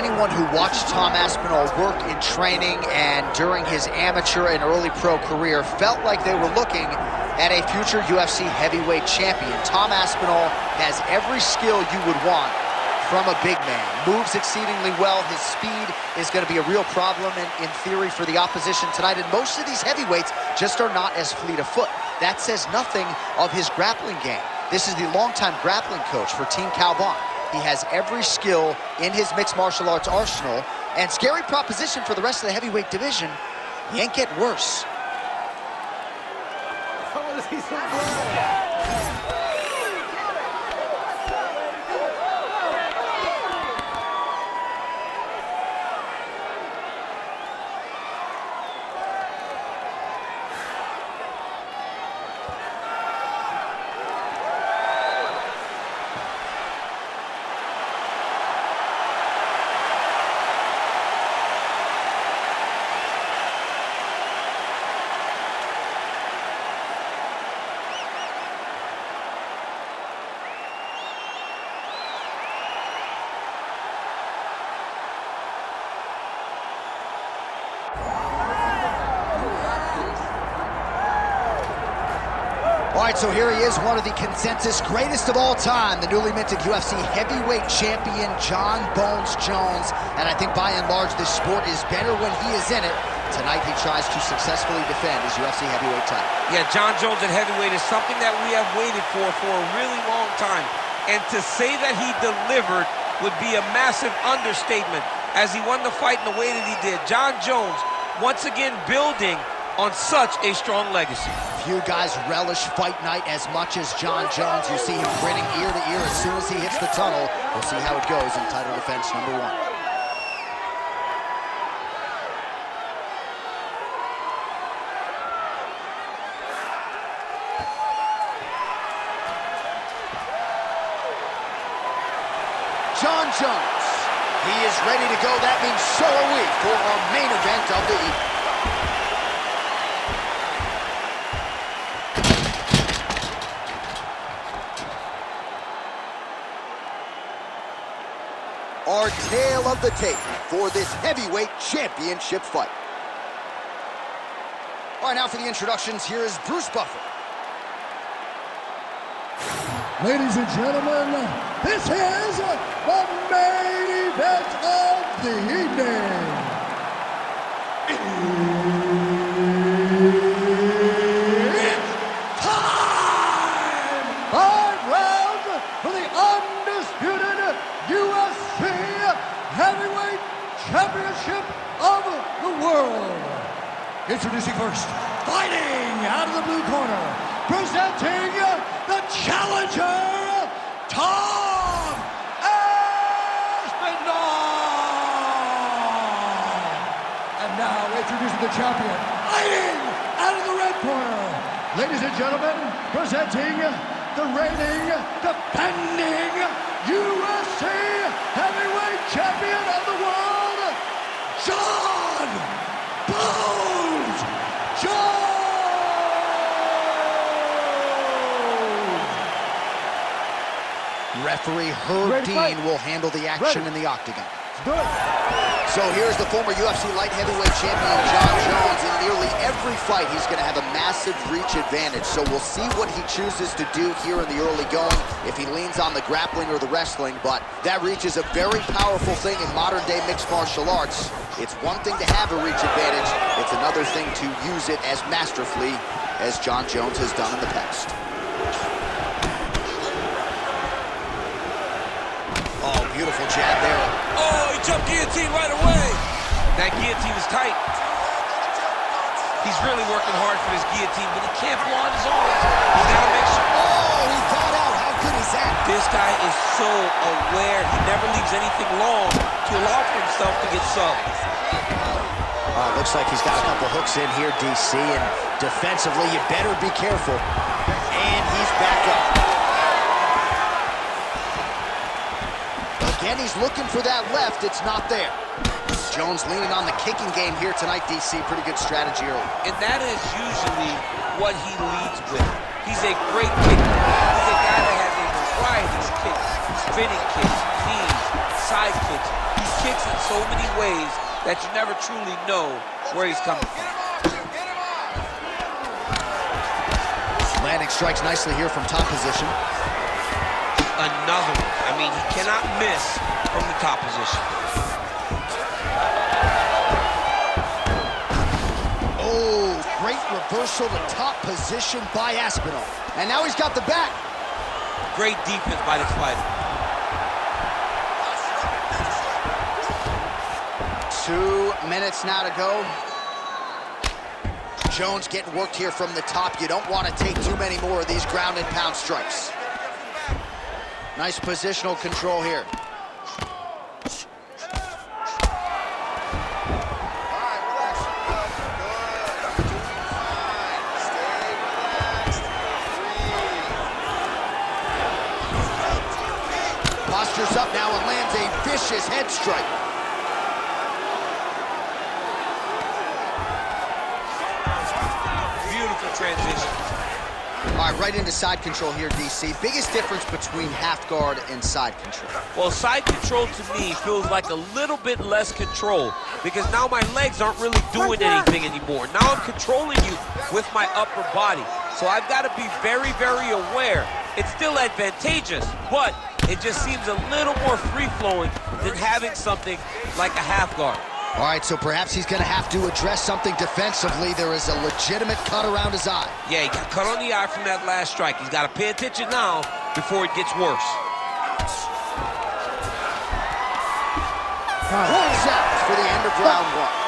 anyone who watched Tom Aspinall work in training and during his amateur and early pro career felt like they were looking at a future UFC heavyweight champion. Tom Aspinall has every skill you would want from a big man. Moves exceedingly well. His speed is going to be a real problem in theory for the opposition tonight. And most of these heavyweights just are not as fleet of foot. That says nothing of his grappling game. This is the longtime grappling coach for Team Calvin. He has every skill in his mixed martial arts arsenal. And scary proposition for the rest of the heavyweight division. He ain't get worse. All right, so here he is, one of the consensus greatest of all time, the newly minted UFC heavyweight champion, Jon Bones Jones. And I think by and large, this sport is better when he is in it. Tonight, he tries to successfully defend his UFC heavyweight title. Yeah, Jon Jones at heavyweight is something that we have waited for a really long time. And to say that he delivered would be a massive understatement as he won the fight in the way that he did. Jon Jones, once again, building on such a strong legacy. Few guys relish fight night as much as Jon Jones. You see him grinning ear to ear as soon as he hits the tunnel. We'll see how it goes in title defense number 1. Jon Jones, he is ready to go. That means so are we for our main event of the evening. Our tale of the tape for this heavyweight championship fight. All right, now for the introductions, here is Bruce Buffer. Ladies and gentlemen, this is the main event of the evening. It's time! 5 rounds for the undisputed UFC Heavyweight Championship of the world. Introducing first, fighting out of the blue corner, presenting the challenger, Tom Aspinall. And now introducing the champion, fighting out of the red corner. Ladies and gentlemen, presenting the reigning, defending UFC Heavyweight Champion of the world, Jon Bones Jones. Referee Herb Dean will handle the action in the octagon. So here's the former UFC light heavyweight champion, Jon Jones. In nearly every fight, he's going to have a massive reach advantage. So we'll see what he chooses to do here in the early going, if he leans on the grappling or the wrestling. But that reach is a very powerful thing in modern-day mixed martial arts. It's one thing to have a reach advantage. It's another thing to use it as masterfully as Jon Jones has done in the past. Oh, beautiful jab there. Oh, he jumped guillotine right away. That guillotine is tight. He's really working hard for his guillotine, but he can't blow on his arms. He's got to make sure. Oh, he thought out. How good is that? This guy is so aware. He never leaves anything long to allow for himself to get subbed. Looks like he's got a couple hooks in here, DC, and defensively, you better be careful. And he's back up. Again, he's looking for that left. It's not there. Jones leaning on the kicking game here tonight, DC. Pretty good strategy early. And that is usually what he leads with. He's a great kicker. He's a guy that has a variety of kicks, spinning kicks, knees, side kicks. He kicks in so many ways that you never truly know where he's coming from. Landing strikes nicely here from top position. Another one. I mean, he cannot miss from the top position. Oh, great reversal to top position by Aspinall. And now he's got the back. Great defense by this fighter. 2 minutes now to go. Jones getting worked here from the top. You don't want to take too many more of these ground and pound strikes. Nice positional control here. Postures up now and lands a vicious head strike. Beautiful transition. All right, right into side control here, DC. Biggest difference between half guard and side control? Well, side control to me feels like a little bit less control because now my legs aren't really doing anything anymore. Now I'm controlling you with my upper body. So I've got to be very, very aware. It's still advantageous, but it just seems a little more free-flowing than having something like a half guard. All right, so perhaps he's going to have to address something defensively. There is a legitimate cut around his eye. Yeah, he got cut on the eye from that last strike. He's got to pay attention now before it gets worse. Points out for the end of round one.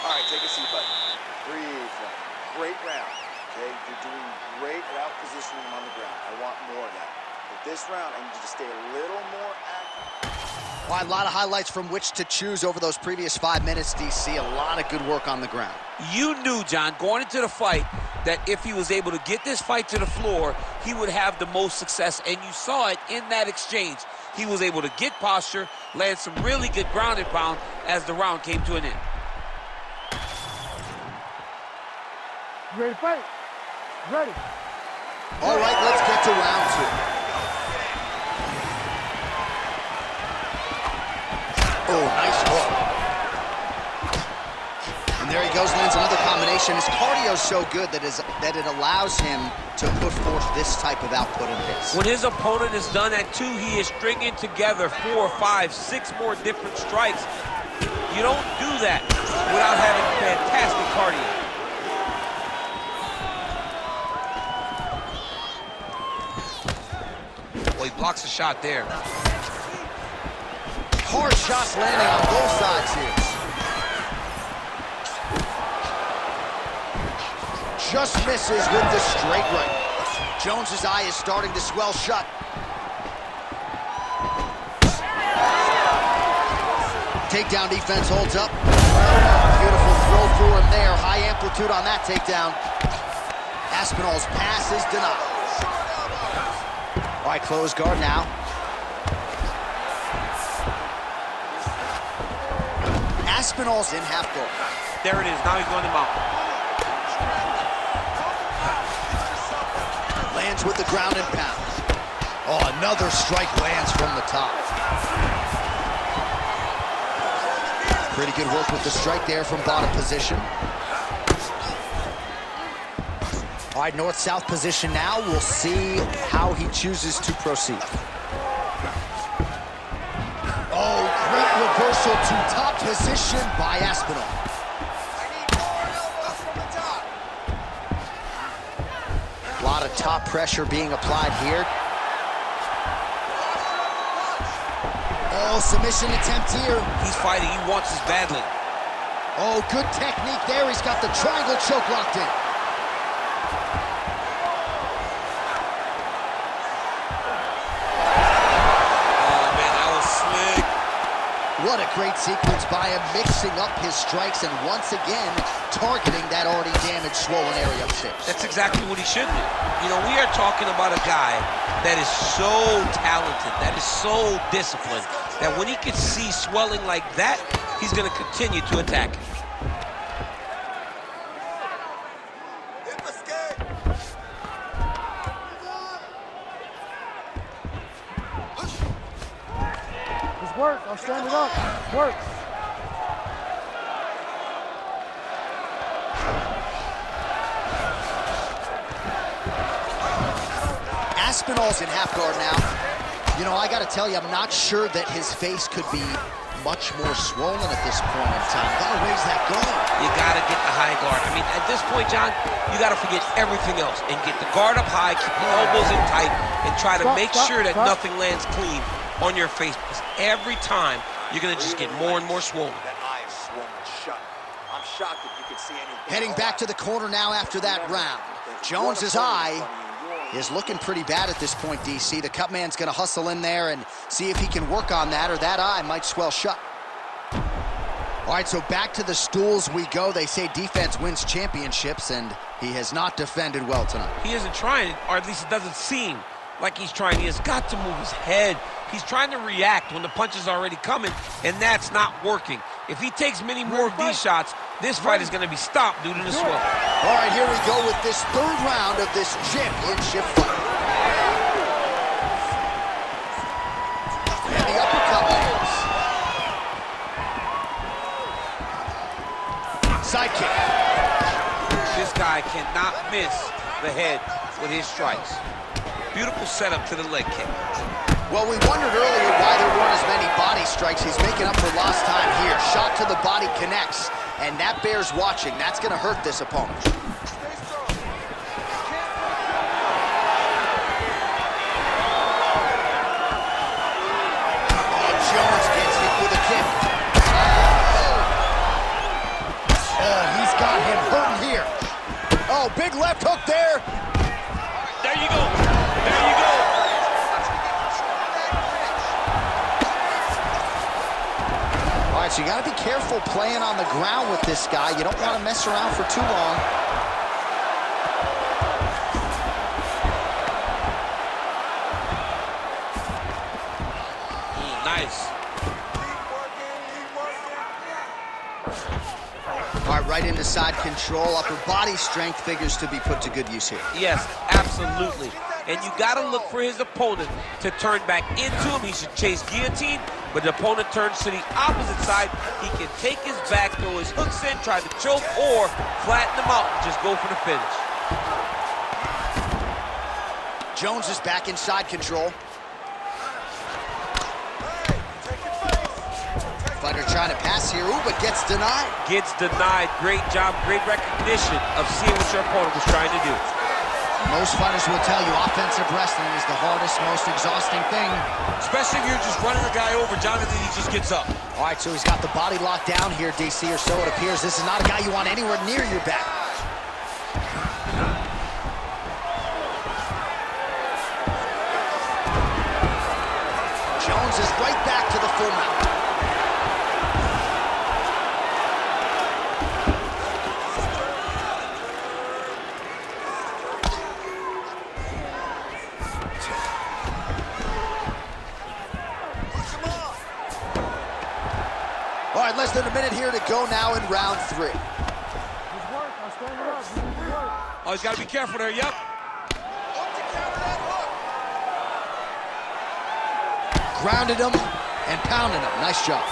All right, take a seat, buddy. Breathe. Great round, okay? You're doing great without positioning him on the ground. I want more of that. But this round, I need you to stay a little more active. Well, a lot of highlights from which to choose over those previous 5 minutes, DC. A lot of good work on the ground. You knew, John, going into the fight, that if he was able to get this fight to the floor, he would have the most success, and you saw it in that exchange. He was able to get posture, land some really good ground and pound as the round came to an end. You ready to fight? Ready. All right, let's get to round two. Oh, nice hook. And there he goes, lands another combination. His cardio's so good that it allows him to put forth this type of output in hits. When his opponent is done at 2, he is stringing together 4, 5, 6 more different strikes. You don't do that without having fantastic cardio. Well, he blocks a shot there. Hard shots landing on both sides here. Just misses with the straight right. Jones's eye is starting to swell shut. Takedown defense holds up. Beautiful throw for him there. High amplitude on that takedown. Aspinall's pass is denied. All right, close guard now. Aspinall's in half guard. There it is. Now he's going to mount. Lands with the ground and pound. Oh, another strike lands from the top. Pretty good work with the strike there from bottom position. All right, north-south position now. We'll see how he chooses to proceed. Oh, great reversal to top position by Aspinall. A lot of top pressure being applied here. Oh, submission attempt here. He's fighting. He wants this badly. Oh, good technique there. He's got the triangle choke locked in. What a great sequence by him, mixing up his strikes and once again targeting that already damaged, swollen area upstairs. That's exactly what he should do. You know, we are talking about a guy that is so talented, that is so disciplined, that when he can see swelling like that, he's going to continue to attack it. work. I'm standing up. Work. Aspinall's in half guard now. You know, I got to tell you, I'm not sure that his face could be much more swollen at this point in time. Got to raise that guard. You got to get the high guard. I mean, at this point, John, you got to forget everything else and get the guard up high, keep your elbows in tight, and try to make sure that nothing lands clean on your face. Because every time, you're going to just get more and more swollen. That eye is swollen shut. I'm shocked that you can see anything. Heading back to the corner now after that round. Jones's eye is looking pretty bad at this point, DC. The cut man's going to hustle in there and see if he can work on that, or that eye might swell shut. All right, so back to the stools we go. They say defense wins championships, and he has not defended well tonight. He isn't trying, or at least it doesn't seem like he's trying. He has got to move his head. He's trying to react when the punch is already coming, and that's not working. If he takes many more of these shots, this fight is going to be stopped due to the swelling. All right, here we go with this third round of this championship fight. And the uppercut lands. Side kick. This guy cannot miss the head with his strikes. Beautiful setup to the leg kick. Well, we wondered earlier why there weren't as many body strikes. He's making up for lost time here. Shot to the body connects, and that bears watching. That's going to hurt this opponent. Oh, Jones gets hit with a kick. Oh, he's got him hurting here. Oh, big left hook there. There you go. There you go. All right, so you got to be careful playing on the ground with this guy. You don't want to mess around for too long. Nice. All right, right into side control. Upper body strength figures to be put to good use here. Yes, absolutely. And you got to look for his opponent to turn back into him. He should chase guillotine, but the opponent turns to the opposite side. He can take his back, throw his hooks in, try to choke, or flatten him out and just go for the finish. Jones is back in side control. Fighter trying to pass here, ooh, but gets denied. Gets denied. Great job, great recognition of seeing what your opponent was trying to do. Most fighters will tell you offensive wrestling is the hardest, most exhausting thing. Especially if you're just running the guy over, Jonathan, he just gets up. All right, so he's got the body locked down here, DC, or so it appears. This is not a guy you want anywhere near your back. Jones is right back to the full mount. All right, less than a minute here to go now in round 3. Oh, he's got to be careful there, yep. Grounded him and pounded him. Nice job.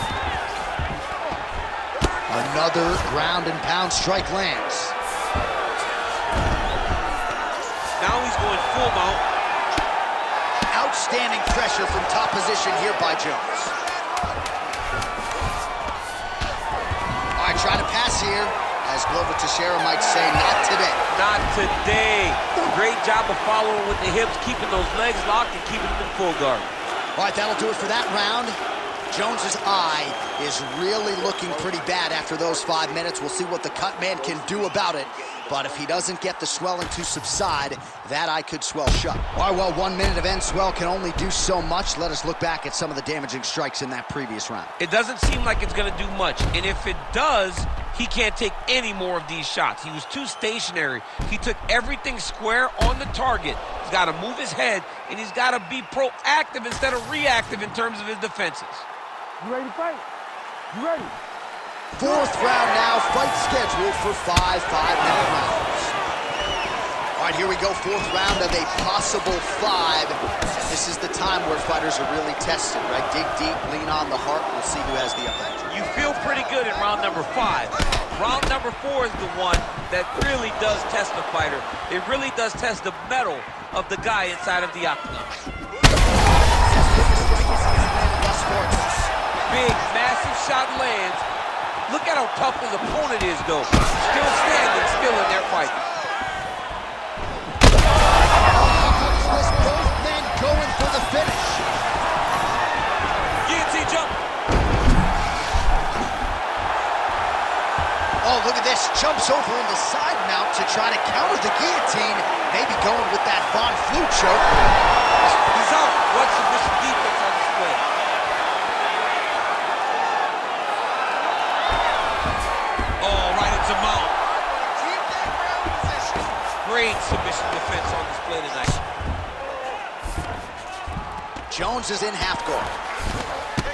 Another ground and pound strike lands. Now he's going full mount. Outstanding pressure from top position here by Jones. All right, trying to pass here. As Glover Teixeira might say, not today. Not today. Great job of following with the hips, keeping those legs locked and keeping them in full guard. All right, that'll do it for that round. Jones's eye is really looking pretty bad after those 5 minutes. We'll see what the cut man can do about it. But if he doesn't get the swelling to subside, that eye could swell shut. All right, well, 1 minute of end swell can only do so much. Let us look back at some of the damaging strikes in that previous round. It doesn't seem like it's going to do much. And if it does, he can't take any more of these shots. He was too stationary. He took everything square on the target. He's got to move his head, and he's got to be proactive instead of reactive in terms of his defenses. You ready to fight? You ready? 4th round now, fight scheduled for 5 5-minute rounds. All right, here we go, 4th round of a possible 5. This is the time where fighters are really tested, right? Dig deep, lean on the heart. We'll see who has the upper hand. You feel pretty good in round number 5. Round number 4 is the one that really does test the fighter. It really does test the mettle of the guy inside of the octagon. Big, massive shot lands. Look at how tough his opponent is, though. Still standing, still in their fight. Both men going for the finish. Guillotine jump. Oh, look at this. Jumps over in the side mount to try to counter the guillotine. Maybe going with that Von Flue choke. He's out. What submission defense on display. Oh, right into mount. Keep that ground position. Great submission defense on display tonight. Jones is in half guard.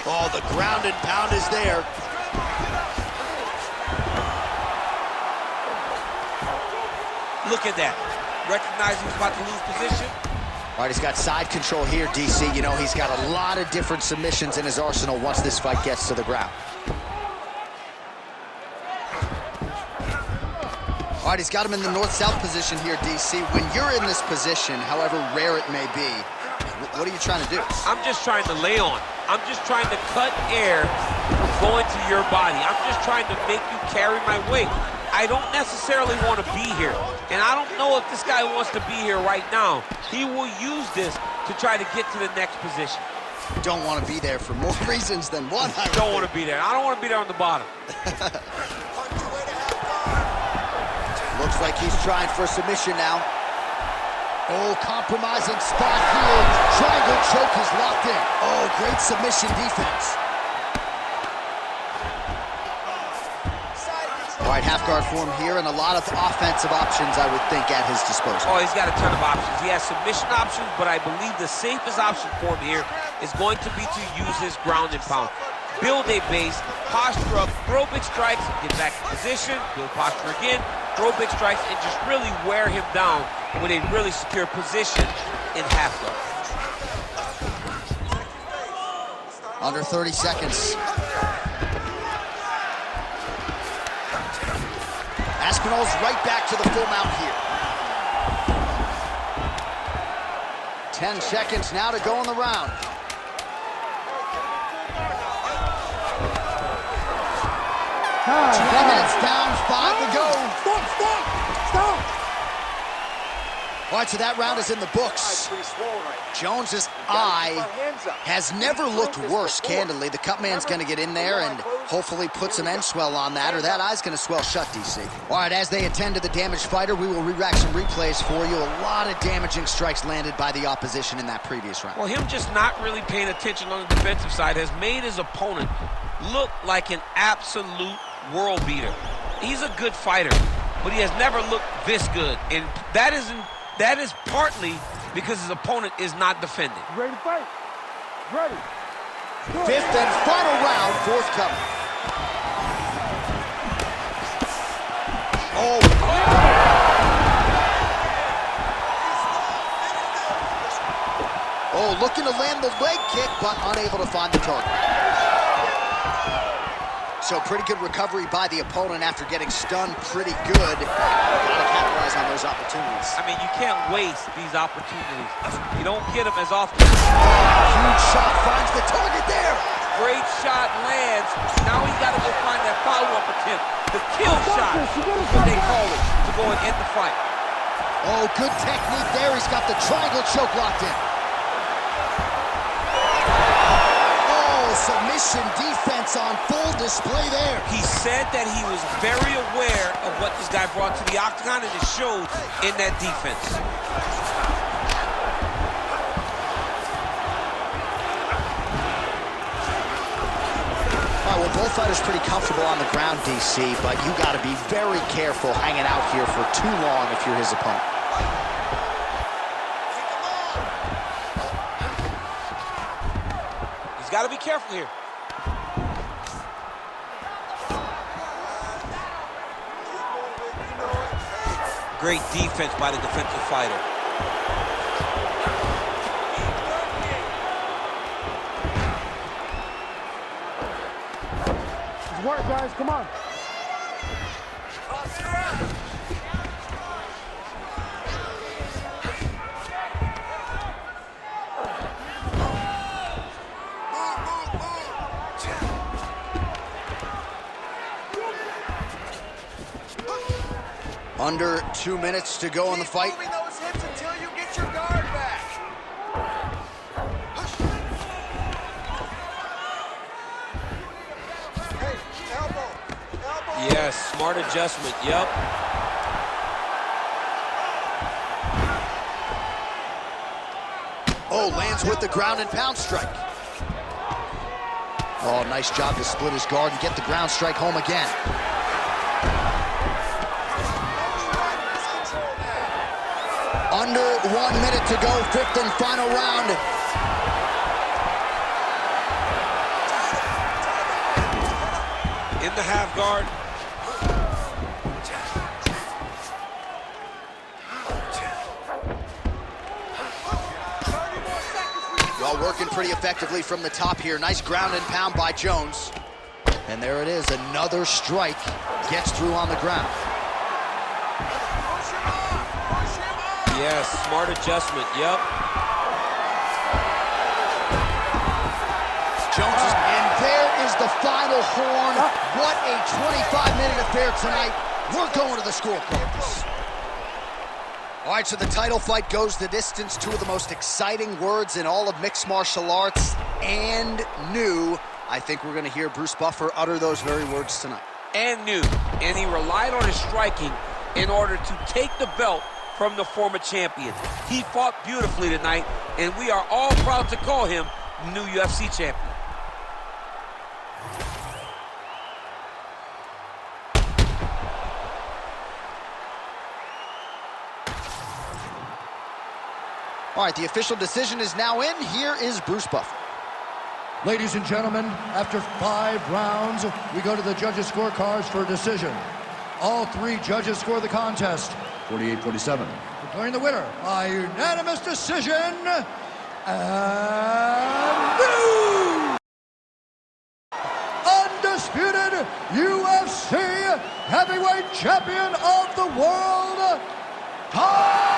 Oh, the ground and pound is there. Look at that. Recognize he was about to lose position. All right, he's got side control here, DC. You know, he's got a lot of different submissions in his arsenal once this fight gets to the ground. All right, he's got him in the north-south position here, DC. When you're in this position, however rare it may be, what are you trying to do? I'm just trying to lay on. I'm just trying to cut air from going to your body. I'm just trying to make you carry my weight. I don't necessarily want to be here. And I don't know if this guy wants to be here right now. He will use this to try to get to the next position. Don't want to be there for more reasons than one. I don't want to be there. I don't want to be there on the bottom. Looks like he's trying for a submission now. Oh, compromising spot here. Triangle choke is locked in. Oh, great submission defense. All right, half guard form here, and a lot of offensive options, I would think, at his disposal. Oh, he's got a ton of options. He has submission options, but I believe the safest option for him here is going to be to use his ground and pound. Build a base, posture up, throw big strikes, get back in position, build posture again, throw big strikes, and just really wear him down with a really secure position in half guard. Under 30 seconds. Aspinall's right back to the full mount here. 10 seconds now to go in the round. Time. 2 minutes down, 5 to go. Stop. All right, so that round is in the books. Jones's eye has never looked worse, candidly. The cut man's going to get in there and hopefully put some end swell on that, or that eye's going to swell shut, DC. All right, as they attend to the damaged fighter, we will re-rack some replays for you. A lot of damaging strikes landed by the opposition in that previous round. Well, him just not really paying attention on the defensive side has made his opponent look like an absolute world beater. He's a good fighter, but he has never looked this good, and that is partly because his opponent is not defending. You ready to fight? Ready. Good. 5th and final round, forthcoming. Oh. Oh, looking to land the leg kick, but unable to find the target. So pretty good recovery by the opponent after getting stunned pretty good. Gotta capitalize on those opportunities. I mean, you can't waste these opportunities. You don't get them as often. Huge shot finds the target there. Great shot lands. Now he's got to go find that follow-up attempt. The kill shot is what they call it, to go and end the fight. Oh, good technique there. He's got the triangle choke locked in. Submission defense on full display there. He said that he was very aware of what this guy brought to the octagon, and it showed in that defense. All right, well, both fighters pretty comfortable on the ground, DC, but you got to be very careful hanging out here for too long if you're his opponent. Got to be careful here. Great defense by the defensive fighter. work, guys. Come on. Under 2 minutes to go in the fight. Keep moving those hips until you get your guard back. Hey, elbow. Yes, smart adjustment, yep. Oh, lands with the ground and pound strike. Oh, nice job to split his guard and get the ground strike home again. Under 1 minute to go, fifth and final round. In the half guard. Well, working pretty effectively from the top here. Nice ground and pound by Jones. And there it is, another strike. Gets through on the ground. Yes, smart adjustment, yep. Jones is, and there is the final horn. What a 25-minute affair tonight. We're going to the scorecards. All right, so the title fight goes the distance. Two of the most exciting words in all of mixed martial arts, and new. I think we're going to hear Bruce Buffer utter those very words tonight. And new. And he relied on his striking in order to take the belt from the former champion. He fought beautifully tonight, and we are all proud to call him new UFC champion. All right, the official decision is now in. Here is Bruce Buffer. Ladies and gentlemen, after 5 rounds, we go to the judges' scorecards for a decision. All 3 judges score the contest 48-47. Declaring the winner by unanimous decision, and new undisputed UFC heavyweight champion of the world, Tom